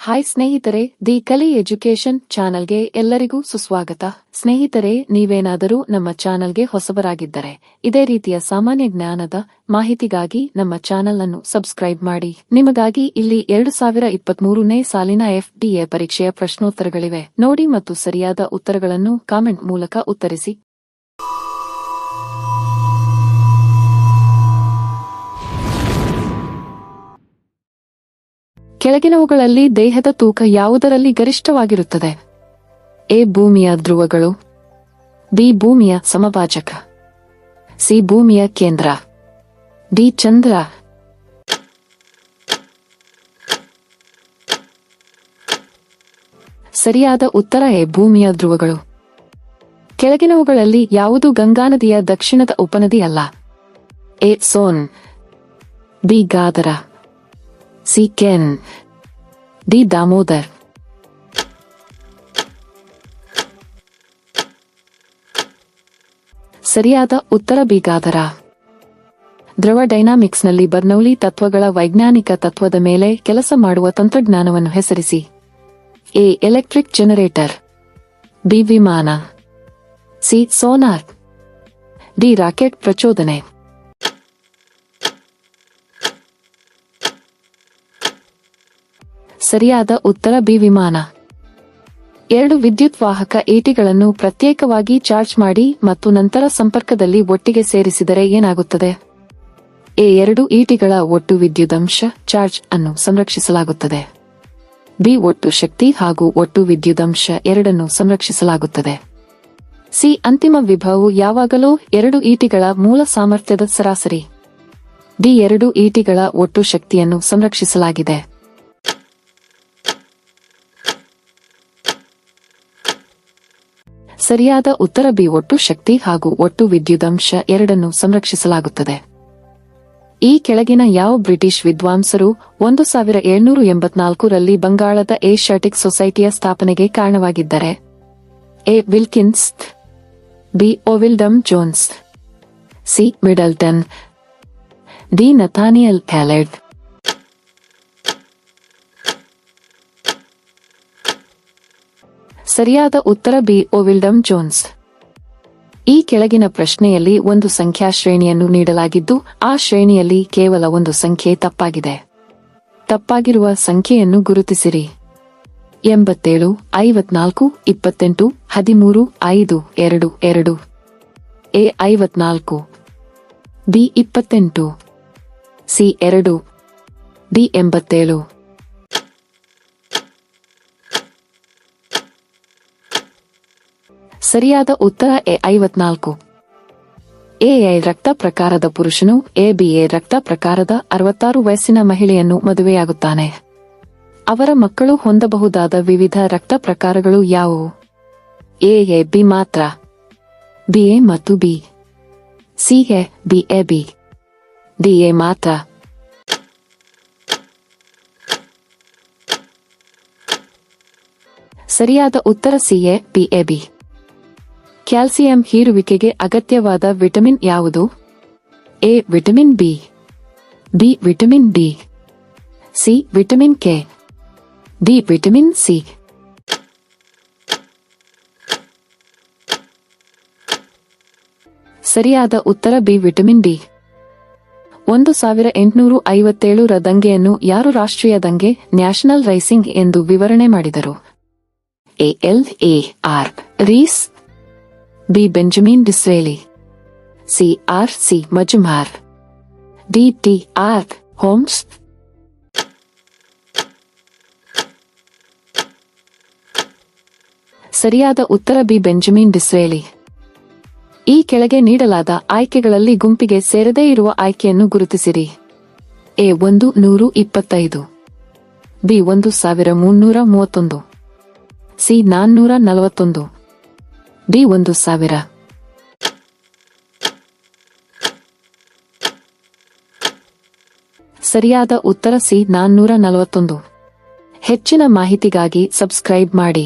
Hi ಸ್ನೇಹಿತರೆ, the ಕಲಿ education ಚಾನೆಲ್ಗೆ ಎಲ್ಲರಿಗೂ ಸುಸ್ವಾಗತ. ಸ್ನೇಹಿತರೆ, ನೀವೇನಾದರೂ ನಮ್ಮ ಚಾನೆಲ್ಗೆ ಹೊಸಬರಾಗಿದ್ದರೆ ಇದೇ ರೀತಿಯ ಸಾಮಾನ್ಯ ಜ್ಞಾನದ ಮಾಹಿತಿಗಾಗಿ ನಮ್ಮ ಚಾನೆಲ್ ಅನ್ನು ಸಬ್ಸ್ಕ್ರೈಬ್ ಮಾಡಿ. ನಿಮಗಾಗಿ ಇಲ್ಲಿ 2023ನೇ ಸಾಲಿನ FDA ಪರೀಕ್ಷೆಯ ಪ್ರಶ್ನೋತ್ತರಗಳಿವೆ. ನೋಡಿ ಮತ್ತು ಸರಿಯಾದ ಉತ್ತರಗಳನ್ನು ಕಾಮೆಂಟ್ ಮೂಲಕ ಉತ್ತರಿಸಿ. ಕೆಳಗಿನವುಗಳಲ್ಲಿ ದೇಹದ ತೂಕ ಯಾವುದರಲ್ಲಿ ಗರಿಷ್ಠವಾಗಿರುತ್ತದೆ? ಎ. ಭೂಮಿಯ ಧ್ರುವಗಳು, ಬಿ. ಭೂಮಿಯ ಸಮಭಾಜಕ, ಸಿ. ಭೂಮಿಯ ಕೇಂದ್ರ, ಡಿ. ಚಂದ್ರ. ಸರಿಯಾದ ಉತ್ತರ ಎ. ಭೂಮಿಯ ಧ್ರುವಗಳು. ಕೆಳಗಿನವುಗಳಲ್ಲಿ ಯಾವುದು ಗಂಗಾ ನದಿಯ ದಕ್ಷಿಣದ ಉಪನದಿ ಅಲ್ಲ? ಎ. ಸೋನ್, ಬಿ. ಗಾದರ, ಸಿ. ಕೆನ್, ಡಿ. ದಾಮೋದರ್. ಸರಿಯಾದ ಉತ್ತರ ಬಿ. ಗಾದರ. ದ್ರವ ಡೈನಾಮಿಕ್ಸ್ನಲ್ಲಿ ಬರ್ನೌಲಿ ತತ್ವಗಳ ವೈಜ್ಞಾನಿಕ ತತ್ವದ ಮೇಲೆ ಕೆಲಸ ಮಾಡುವ ತಂತ್ರಜ್ಞಾನವನ್ನು ಹೆಸರಿಸಿ. ಎ. Electric generator, B. ವಿಮಾನ, ಸಿ. Sonar, D. ರಾಕೆಟ್ ಪ್ರಚೋದನೆ. ಸರಿಯಾದ ಉತ್ತರ ಬಿ. ವಿಮಾನ. 2 ವಿದ್ಯುತ್ ವಾಹಕ ಈಟಿಗಳನ್ನು ಪ್ರತ್ಯೇಕವಾಗಿ ಚಾರ್ಜ್ ಮಾಡಿ ಮತ್ತು ನಂತರ ಸಂಪರ್ಕದಲ್ಲಿ ಒಟ್ಟಿಗೆ ಸೇರಿಸಿದರೆ ಏನಾಗುತ್ತದೆ? ಎ. 2 ಈಟಿಗಳ ಒಟ್ಟು ವಿದ್ಯುದಂಶ ಚಾರ್ಜ್ ಅನ್ನು ಸಂರಕ್ಷಿಸಲಾಗುತ್ತದೆ, ಬಿ. ಒಟ್ಟು ಶಕ್ತಿ ಹಾಗೂ ಒಟ್ಟು ವಿದ್ಯುದಂಶ ಎರಡನ್ನು ಸಂರಕ್ಷಿಸಲಾಗುತ್ತದೆ, ಸಿ. ಅಂತಿಮ ವಿಭವವು ಯಾವಾಗಲೂ 2 ಈಟಿಗಳ ಮೂಲ ಸಾಮರ್ಥ್ಯದ ಸರಾಸರಿ, ಡಿ. 2 ಈಟಿಗಳ ಒಟ್ಟು ಶಕ್ತಿಯನ್ನು ಸಂರಕ್ಷಿಸಲಾಗಿದೆ. ಸರಿಯಾದ ಉತ್ತರ ಬಿ. ಒಟ್ಟು ಶಕ್ತಿ ಹಾಗೂ ಒಟ್ಟು ವಿದ್ಯುದಂಶ ಎರಡನ್ನು ಸಂರಕ್ಷಿಸಲಾಗುತ್ತದೆ. ಈ ಕೆಳಗಿನ ಯಾವ ಬ್ರಿಟಿಷ್ ವಿದ್ವಾಂಸರು 1784ರಲ್ಲಿ ಬಂಗಾಳದ ಏಷ್ಯಾಟಿಕ್ ಸೊಸೈಟಿಯ ಸ್ಥಾಪನೆಗೆ ಕಾರಣವಾಗಿದ್ದಾರೆ? A. Wilkins, B. William Jones, C. Middleton, D. Nathaniel Halhed. ಸರಿಯಾದ ಉತ್ತರ ಬಿ. William Jones. ಈ ಕೆಳಗಿನ ಪ್ರಶ್ನೆಯಲ್ಲಿ ಒಂದು ಸಂಖ್ಯಾ ಶ್ರೇಣಿಯನ್ನು ನೀಡಲಾಗಿದ್ದು ಆ ಶ್ರೇಣಿಯಲ್ಲಿ ಕೇವಲ ಒಂದು ಸಂಖ್ಯೆ ತಪ್ಪಾಗಿದೆ. ತಪ್ಪಾಗಿರುವ ಸಂಖ್ಯೆಯನ್ನು ಗುರುತಿಸಿರಿ. 87, 54, 28, 13, 5, 2, 2. ಎ. 54, ಬಿ. 28, ಸಿ. 2, ಡಿ. 87. ಸರಿಯಾದ ಉತ್ತರ ಎ. 54. ಎ. ರಕ್ತ ಪ್ರಕಾರದ ಪುರುಷನು ಎ. ಬಿ. ರಕ್ತ ಪ್ರಕಾರದ 66 ವಯಸ್ಸಿನ ಮಹಿಳೆಯನ್ನು ಮದುವೆಯಾಗುತ್ತಾನೆ. ಅವರ ಮಕ್ಕಳು ಹೊಂದಬಹುದಾದ ವಿವಿಧ ರಕ್ತ ಪ್ರಕಾರಗಳು ಯಾವುವು? ಎ. ಬಿ ಮಾತ್ರ, ಬಿ. ಎ ಮತ್ತು B, C. B. A B, D. A ಮಾತ್ರ. ಸರಿಯಾದ ಉತ್ತರ C. B. A B. Calcium ಹೀರುವಿಕೆಗೆ ಅಗತ್ಯವಾದ ವಿಟಮಿನ್ ಯಾವುದು? A. Vitamin B, B. Vitamin D, C. Vitamin K, D. Vitamin C. ಸರಿಯಾದ ಉತ್ತರ ಬಿ. Vitamin D. 1857ರ ದಂಗೆಯನ್ನು ಯಾರು ರಾಷ್ಟ್ರೀಯ ದಂಗೆ ನ್ಯಾಷನಲ್ ರೈಸಿಂಗ್ ಎಂದು ವಿವರಣೆ ಮಾಡಿದರು? A. L. A. R. Rees, B. Benjamin Disraeli, C. R. C. Majumdar, D. T. R. Homes. ಸರಿಯಾದ ಉತ್ತರ ಬಿ. Benjamin Disraeli. ಈ ಕೆಳಗೆ ನೀಡಲಾದ ಆಯ್ಕೆಗಳಲ್ಲಿ ಗುಂಪಿಗೆ ಸೇರದೇ ಇರುವ ಆಯ್ಕೆಯನ್ನು ಗುರುತಿಸಿರಿ. ಎ. 125, ಬಿ. 1331, ಸಿ. 441, ಡಿ. 1000. ಸರಿಯಾದ ಉತ್ತರ ಸಿ. 441. ಹೆಚ್ಚಿನ ಮಾಹಿತಿಗಾಗಿ ಸಬ್ಸ್ಕ್ರೈಬ್ ಮಾಡಿ.